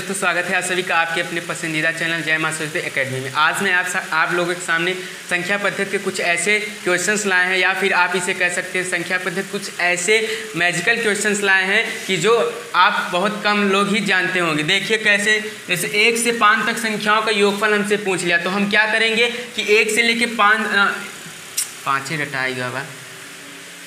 दोस्तों, स्वागत है आप सभी का आपके अपने पसंदीदा चैनल जय मां सरस्वती एकेडमी में। आज मैं आप लोगों के सामने संख्या पद्धति के कुछ ऐसे क्वेश्चंस लाए हैं, या फिर आप इसे कह सकते हैं संख्या पद्धति कुछ ऐसे मैजिकल क्वेश्चंस लाए हैं कि जो आप बहुत कम लोग ही जानते होंगे। देखिए कैसे, जैसे 1 से 5 तक संख्याओं का योगफल हमसे पूछ लिया, तो हम क्या करेंगे कि 1 से लेके 5 ही रटाएगा बा।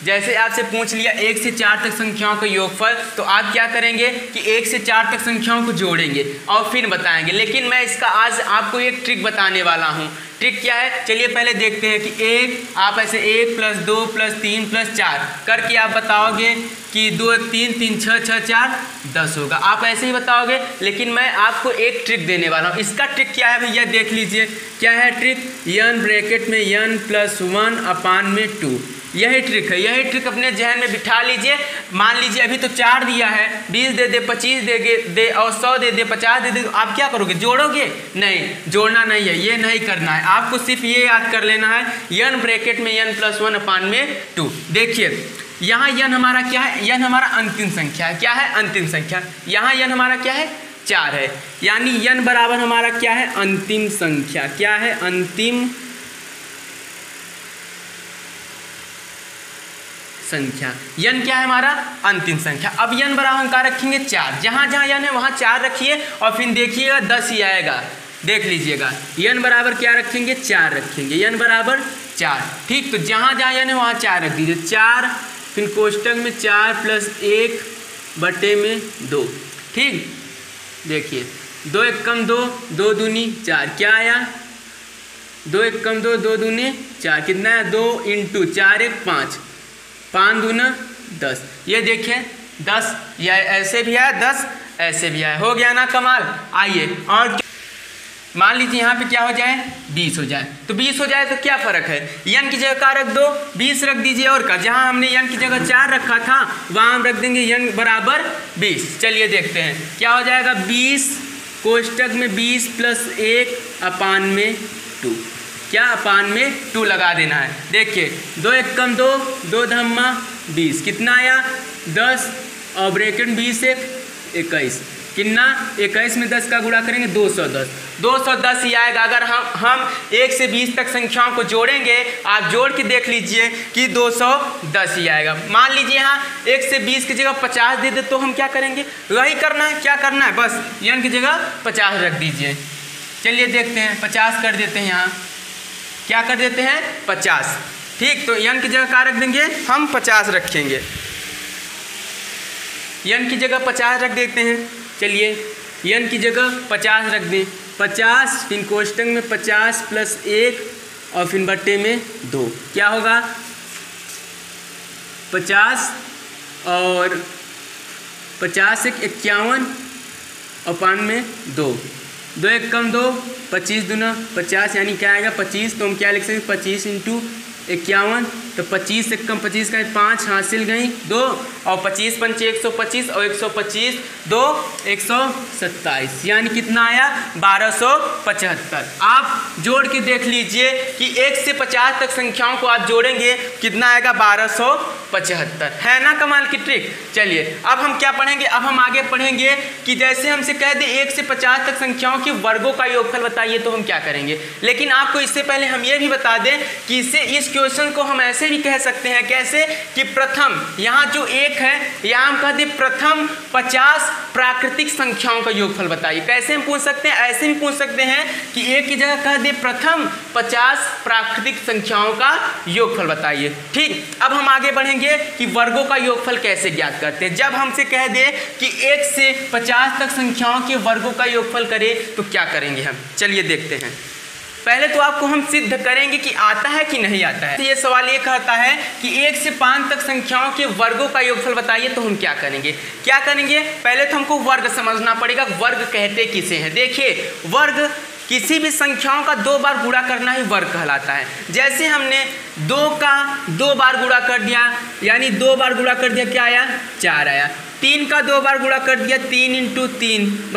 जैसे आपसे पूछ लिया 1 से 4 तक संख्याओं का योगफल, तो आप क्या करेंगे कि 1 से 4 तक संख्याओं को जोड़ेंगे और फिर बताएंगे। लेकिन मैं इसका आज आपको एक ट्रिक बताने वाला हूँ। ट्रिक क्या है, चलिए पहले देखते हैं कि आप ऐसे 1 + 2 + 3 + 4 करके आप बताओगे कि 2 × 3 = 3 × 6 = 4 10 होगा। आप ऐसे ही बताओगे, लेकिन मैं आपको एक ट्रिक देने वाला हूँ। इसका ट्रिक क्या है भैया, देख लीजिए क्या है ट्रिक। n ब्रैकेट में n + 1/2, यही ट्रिक है। यही ट्रिक अपने जहन में बिठा लीजिए। मान लीजिए अभी तो 4 दिया है, 20 दे दे, 25 दे और 100 दे दे, 50 दे दे, आप क्या करोगे, जोड़ोगे? नहीं, जोड़ना नहीं है, ये नहीं करना है। आपको सिर्फ ये याद कर लेना है, n ब्रैकेट में n + 1/2। देखिए यहाँ n हमारा क्या है, n हमारा अंतिम संख्या है। क्या है? अंतिम संख्या। यहाँ n हमारा क्या है, 4 है, यानी n बराबर हमारा क्या है, अंतिम संख्या। क्या है? अंतिम संख्या। n क्या है हमारा, अंतिम संख्या। अब n बराबर हम क्या रखेंगे, 4। जहाँ जहाँ n है वहाँ 4 रखिए और फिर देखिएगा 10 ही आएगा। देख लीजिएगा n बराबर क्या रखेंगे, 4 रखेंगे, n बराबर 4। ठीक, तो जहाँ जहाँ n है वहाँ 4 रख दीजिए। 4 फिर कोष्टक में 4 + 1/2। ठीक, देखिए 2 × 1 = 2, 2 दूनी 4, क्या आया, 2 × 1 = 2, 2 दूनी 4, कितना है, 2 × 4 = 5, 5 दूना 10। ये देखिए 10, या ऐसे भी आया, 10 ऐसे भी आया। हो गया ना कमाल। आइए और मान लीजिए यहाँ पे क्या हो जाए, 20 हो जाए। तो 20 हो जाए तो क्या फ़र्क है, n की जगह का रख दो, 20 रख दीजिए। और का, जहाँ हमने n की जगह 4 रखा था वहाँ हम रख देंगे n बराबर 20। चलिए देखते हैं क्या हो जाएगा। 20 कोष्टक में 20 + 1/2, क्या अपान में 2 लगा देना है। देखिए 2 × 1 = 2, 2 धम्मा 20, कितना आया, 10 और ब्रैकेट 20 × 1 = 21, कितना, 21 में 10 का गुणा करेंगे 210, 210 ही आएगा। अगर हम 1 से 20 तक संख्याओं को जोड़ेंगे, आप जोड़ के देख लीजिए कि 210 ही आएगा। मान लीजिए यहाँ 1 से 20 की जगह 50 दे दे, तो हम क्या करेंगे, वही करना है। क्या करना है, बस n की जगह 50 रख दीजिए। चलिए देखते हैं, 50 कर देते हैं, यहाँ क्या कर देते हैं, 50। ठीक, तो n की जगह क्या रख देंगे, हम 50 रखेंगे, n की जगह 50 रख देते हैं। चलिए n की जगह 50 रख दें, 50 फिर कोष्टक में 50 + 1 और फिर बट्टे में 2, क्या होगा, 50 और 50 × 1 = 51 और 5 में 2, 2 × 1 = 2, 25 दूना 50, यानी क्या आएगा 25। तो हम क्या लिख सकते हैं, 25 × 51, तो 25 से कम 25 का 5 हासिल गई 2, और 25 × 5 = 125 और 125 2 127, यानी कितना आया, 1275। आप जोड़ के देख लीजिए कि 1 से 50 तक संख्याओं को आप जोड़ेंगे, कितना आएगा, 1275। है ना कमाल की ट्रिक। चलिए अब हम क्या पढ़ेंगे, अब हम आगे पढ़ेंगे कि जैसे हमसे कह दे 1 से 50 तक संख्याओं के वर्गों का योगफल बताइए, तो हम क्या करेंगे। लेकिन आपको इससे पहले हम ये भी बता दें कि इस क्वेश्चन को हम ऐसे भी कह सकते हैं, कैसे कि प्रथम, यहाँ जो 1 है, यहाँ हम कह दे प्रथम 50 प्राकृतिक संख्याओं का योगफल बताइए। कैसे हम पूछ सकते हैं, ऐसे भी पूछ सकते हैं कि 1 की जगह कह दे प्रथम 50 प्राकृतिक संख्याओं का योगफल बताइए। ठीक, अब हम आगे बढ़ेंगे कि वर्गों का योगफल कैसे ज्ञात करते हैं। जब हमसे कह दे कि 1 से 50 तक संख्याओं के वर्गों का योगफल करें, तो क्या करेंगे हम, चलिए देखते हैं। पहले तो आपको हम सिद्ध करेंगे कि आता है कि नहीं आता है। तो ये सवाल ये कहता है कि 1 से 5 तक संख्याओं के वर्गों का योगफल बताइए, तो हम क्या करेंगे। क्या करेंगे, पहले तो हमको वर्ग समझना पड़ेगा। वर्ग कहते किसे हैं, देखिए वर्ग किसी भी संख्याओं का 2 बार गुणा करना ही वर्ग कहलाता है। जैसे हमने 2 का 2 बार गुणा कर दिया, यानी 2 बार गुणा कर दिया, क्या आया, 4 आया। 3 का 2 बार गुणा कर दिया, 3 × 3 =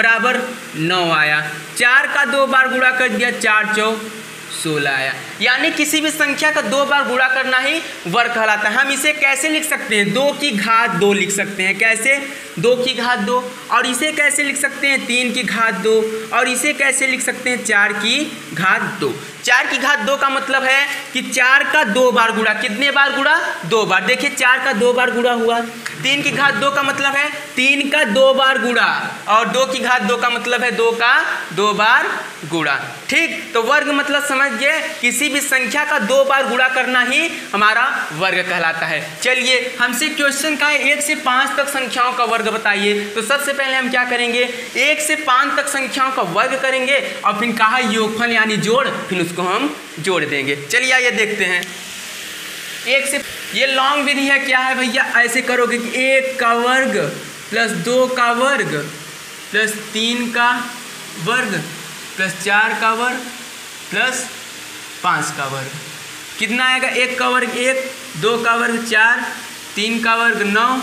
9 आया। 4 का 2 बार गुणा कर दिया, 4 × 4 = 16 आया। यानी किसी भी संख्या का 2 बार गुणा करना ही वर्ग कहलाता है। हम इसे कैसे लिख सकते हैं? 2 की घात 2 लिख सकते हैं। कैसे? 2 की घात 2। और इसे कैसे लिख सकते हैं? 3 की घात 2। और इसे कैसे लिख सकते हैं? 4 की घात 2। 4 की घात 2 का मतलब है कि 4 का 2 बार गुणा। कितने बार गुणा? 2 बार। देखिए 4 का 2 बार गुणा हुआ। 3 की घात 2 का मतलब है 3 का 2 बार गुणा। और 2 की घात 2 का मतलब है 2 का 2 बार गुणा। ठीक, तो वर्ग मतलब समझ गए, किसी भी संख्या का 2 बार गुणा करना ही हमारा वर्ग कहलाता है। चलिए हमसे क्वेश्चन का है 1 से 5 तक संख्याओं का वर्ग बताइए। तो सबसे पहले हम क्या करेंगे? 1 से 5 तक संख्याओं का वर्ग करेंगे और फिर कहा योगफल यानी जोड़, फिर उसको हम जोड़ देंगे। चलिए आइए देखते हैं। 1 से, ये लॉन्ग विधि है। क्या है भैया? ऐसे करोगे कि 1 का वर्ग प्लस 2 का वर्ग प्लस 3 का वर्ग प्लस 4 का वर्ग प्लस 5 का वर्ग। कितना आएगा? 1 का वर्ग 1, 2 का वर्ग 4, 3 का वर्ग 9,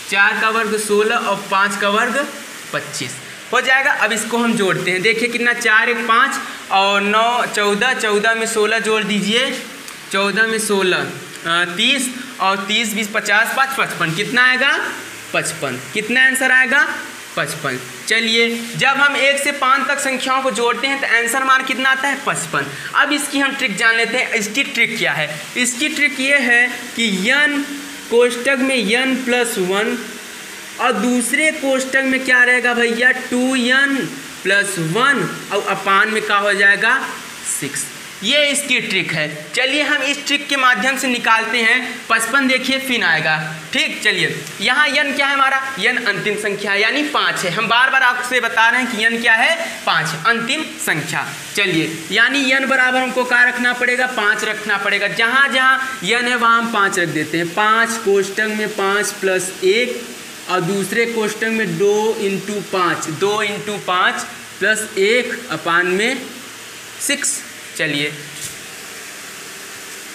4 का वर्ग 16 और 5 का वर्ग 25 हो जाएगा। अब इसको हम जोड़ते हैं। देखिए कितना, 4 1 5 और 9 14, 14 में 16 जोड़ दीजिए, 14 में 16 30 और 30 20 50 5 55। कितना आएगा? 55। कितना आंसर आएगा? 55। चलिए जब हम 1 से 5 तक संख्याओं को जोड़ते हैं तो आंसर मान कितना आता है? 55। अब इसकी हम ट्रिक जान लेते हैं। इसकी ट्रिक क्या है? इसकी ट्रिक ये है कि n कोष्टक में n प्लस 1 और दूसरे कोष्टक में क्या रहेगा भैया? 2n प्लस 1 और अपान में क्या हो जाएगा? 6। ये इसकी ट्रिक है। चलिए हम इस ट्रिक के माध्यम से निकालते हैं। 55 देखिए फिर आएगा। ठीक, चलिए यहाँ n क्या है हमारा? n अंतिम संख्या है यानी 5 है। हम बार बार आपसे बता रहे हैं कि n क्या है? 5 अंतिम संख्या। चलिए यानी n बराबर हमको क्या रखना पड़ेगा? 5 रखना पड़ेगा। जहाँ जहाँ n है वहाँ हम 5 रख देते हैं। 5 कोष्टक में 5 प्लस 1 और दूसरे कोष्टक में 2 × 5, 2 × 5 प्लस 1 अपान में 6। चलिए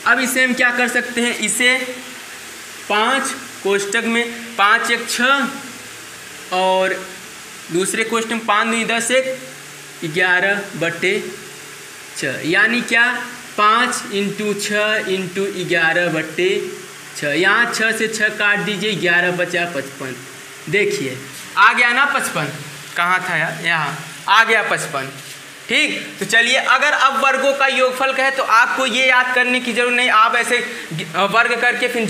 अब इसे हम क्या कर सकते हैं? इसे 5 कोष्टक में 5 1 6 और दूसरे कोष्टक में 5 2 10 1 11/6 यानी क्या? 5 × 6 × 11/6। यहाँ 6 से 6 काट दीजिए, 11 बचा 55। देखिए आ गया ना 55। कहाँ था यार? यहाँ आ गया 55। ठीक, तो चलिए अगर अब वर्गों का योगफल कहे तो आपको ये याद करने की जरूरत नहीं। आप ऐसे वर्ग करके फिर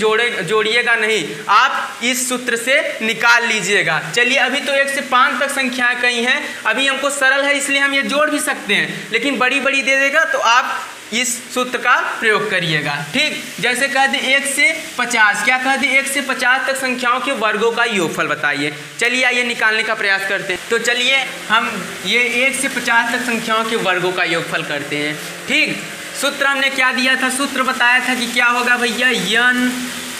जोड़िएगा नहीं, आप इस सूत्र से निकाल लीजिएगा। चलिए अभी तो 1 से 5 तक संख्याएं कही हैं, अभी हमको सरल है इसलिए हम ये जोड़ भी सकते हैं, लेकिन बड़ी बड़ी दे देगा तो आप इस सूत्र का प्रयोग करिएगा। ठीक, जैसे कह दी 1 से 50, क्या कह दी? 1 से 50 तक संख्याओं के वर्गों का योगफल बताइए। चलिए आइए निकालने का प्रयास करते हैं। तो चलिए हम ये 1 से 50 तक संख्याओं के वर्गों का योगफल करते हैं। ठीक, सूत्र हमने क्या दिया था? सूत्र बताया था कि क्या होगा भैया? n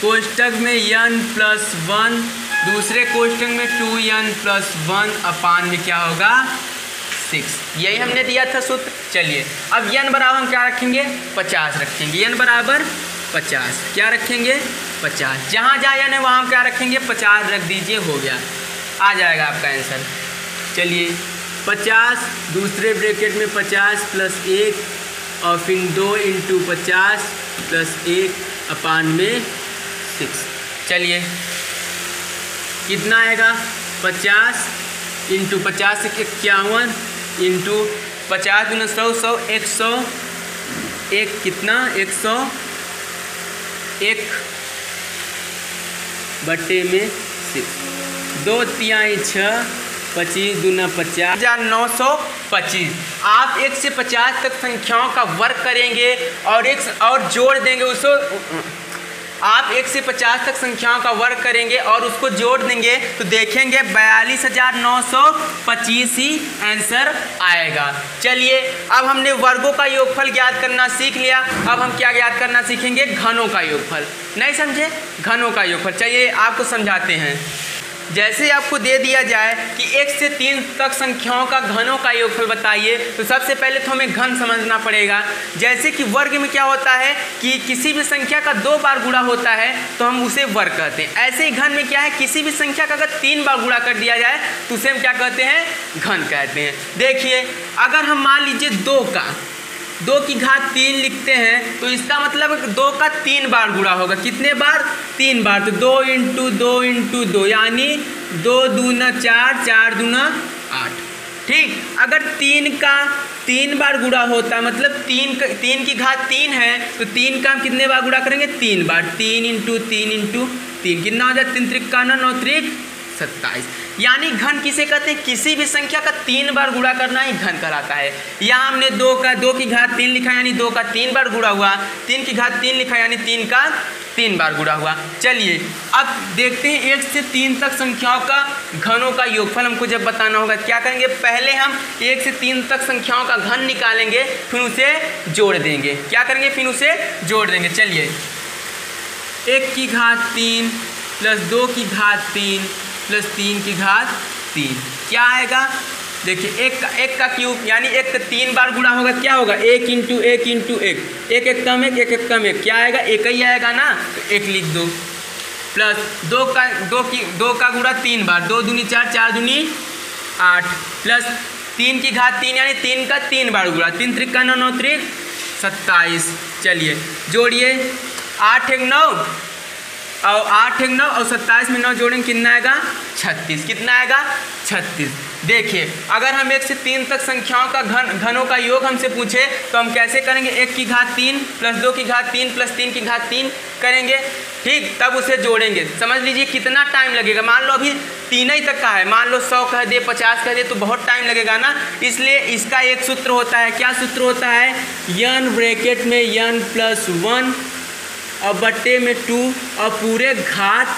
कोष्टक में n प्लस 1, दूसरे कोष्टक में 2n प्लस 1 अपान में क्या होगा? 6। यही हमने दिया था सूत्र। चलिए अब n बराबर हम क्या रखेंगे? 50 रखेंगे। n बराबर 50, क्या रखेंगे? 50। जहाँ जहाँ n है वहाँ हम क्या रखेंगे? 50 रख दीजिए, हो गया, आ जाएगा आपका आंसर। चलिए 50 दूसरे ब्रैकेट में 50 प्लस 1 और फिर 2 × 50 प्लस 1 अपान में 6। चलिए कितना आएगा? 50 × 50 51 इंटू 50 × 100 100 100 1 कितना? 101 बट्टे में 6, 2 तिहाई 6, 25 दूना 50, 925। आप 1 से 50 तक संख्याओं का वर्ग करेंगे और जोड़ देंगे उसको। आप 1 से 50 तक संख्याओं का वर्ग करेंगे और उसको जोड़ देंगे तो देखेंगे 42,925 ही आंसर आएगा। चलिए अब हमने वर्गों का योगफल ज्ञात करना सीख लिया। अब हम क्या ज्ञात करना सीखेंगे? घनों का योगफल। नहीं समझे? घनों का योगफल। चलिए आपको समझाते हैं। जैसे आपको दे दिया जाए कि 1 से 3 तक संख्याओं का घनों का योगफल बताइए, तो सबसे पहले तो हमें घन समझना पड़ेगा। जैसे कि वर्ग में क्या होता है कि किसी भी संख्या का 2 बार गुणा होता है तो हम उसे वर्ग कहते हैं। ऐसे ही घन में क्या है? किसी भी संख्या का अगर 3 बार गुणा कर दिया जाए तो उसे हम क्या कहते हैं? घन कहते हैं। देखिए अगर हम मान लीजिए 2 का 2 की घात 3 लिखते हैं तो इसका मतलब 2 का 3 बार गुणा होगा। कितने बार? 3 बार। तो 2 इंटू 2 इंटू 2 यानी 2 दूना 4, 4 दूना 8। ठीक, अगर 3 का 3 बार गुणा होता है मतलब 3 की घात 3 है तो 3 का हम कितने बार गुणा करेंगे? 3 बार। 3 इंटू 3 इंटू 3 कितना हो जाए? 3 त्रिक का 9, 9 त्रिक 27। यानी घन किसे कहते हैं? किसी भी संख्या का 3 बार गुणा करना ही घन कहलाता है। यहाँ हमने 2 की घात 3 लिखा यानी 2 का 3 बार गुणा हुआ, 3 की घात 3 लिखा यानी 3 का 3 बार गुणा हुआ। चलिए अब देखते हैं 1 से 3 तक संख्याओं का घनों का योगफल हमको जब बताना होगा क्या करेंगे? पहले हम 1 से 3 तक संख्याओं का घन निकालेंगे, फिर उसे जोड़ देंगे। क्या करेंगे? फिर उसे जोड़ देंगे। चलिए 1 की घात 3 प्लस 2 की घात 3 प्लस 3 की घात 3 क्या आएगा? देखिए 1 का क्यूब यानी 1 का 3 बार गुणा होगा, क्या होगा? 1 इंटू 1 इंटू 1, 1 1 कम 1, 1 1 कम 1, क्या आएगा? 1 ही आएगा ना, तो 1 लिख दो। प्लस 2 का गुणा 3 बार, 2 दूनी 4, 4 दूनी 8, प्लस 3 की घात 3 यानी 3 का 3 बार गुणा, 3 त्रिक का 9, 9 त्रिक 27। चलिए जोड़िए, 8 1 9 और 8 1 9 और 27 में 9 जोड़ेंगे कितना आएगा? 36। कितना आएगा? 36। देखिए अगर हम 1 से 3 तक संख्याओं का घनों का योग हमसे पूछे तो हम कैसे करेंगे? 1 की घात 3 प्लस 2 की घात 3 प्लस 3 की घात 3 करेंगे। ठीक, तब उसे जोड़ेंगे। समझ लीजिए कितना टाइम लगेगा। मान लो अभी 3 ही तक का है, मान लो 100 कह दे, 50 कह दे तो बहुत टाइम लगेगा ना। इसलिए इसका एक सूत्र होता है। क्या सूत्र होता है? n ब्रैकेट में n प्लस 1 और बट्टे में 2 और पूरे घात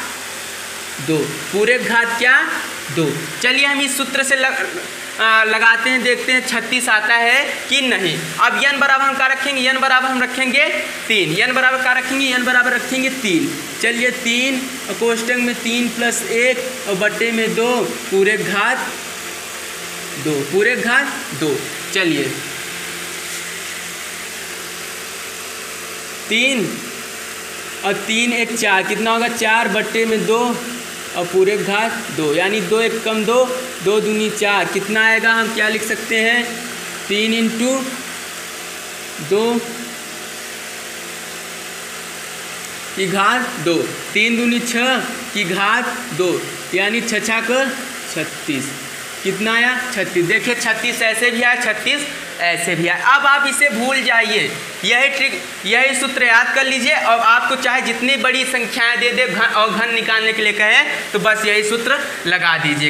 2। पूरे घात क्या? 2। चलिए हम इस सूत्र से लगाते हैं, देखते हैं 36 आता है कि नहीं। अब n बराबर हम क्या रखेंगे? n बराबर हम रखेंगे 3। n बराबर क्या रखेंगे? n बराबर रखेंगे 3। चलिए 3 और कोष्टक में 3 प्लस 1 और बट्टे में 2 पूरे घात 2, पूरे घात 2। चलिए 3 और 3 1 4 कितना होगा? 4 बट्टे में 2 और पूरे घात 2 यानी 2 1 कम 2, 2 दूनी 4 कितना आएगा? हम क्या लिख सकते हैं? 3 इंटू 2 की घात 2, 3 दूनी 6 की घात 2 यानी 6 6 का 36। कितना आया? 36। देखिए 36 ऐसे भी आया, 36 ऐसे भी आया। अब आप इसे भूल जाइए, यही ट्रिक, यही सूत्र याद कर लीजिए। और आपको चाहे जितनी बड़ी संख्याएं दे दे और घन निकालने के लिए कहे तो बस यही सूत्र लगा दीजिए।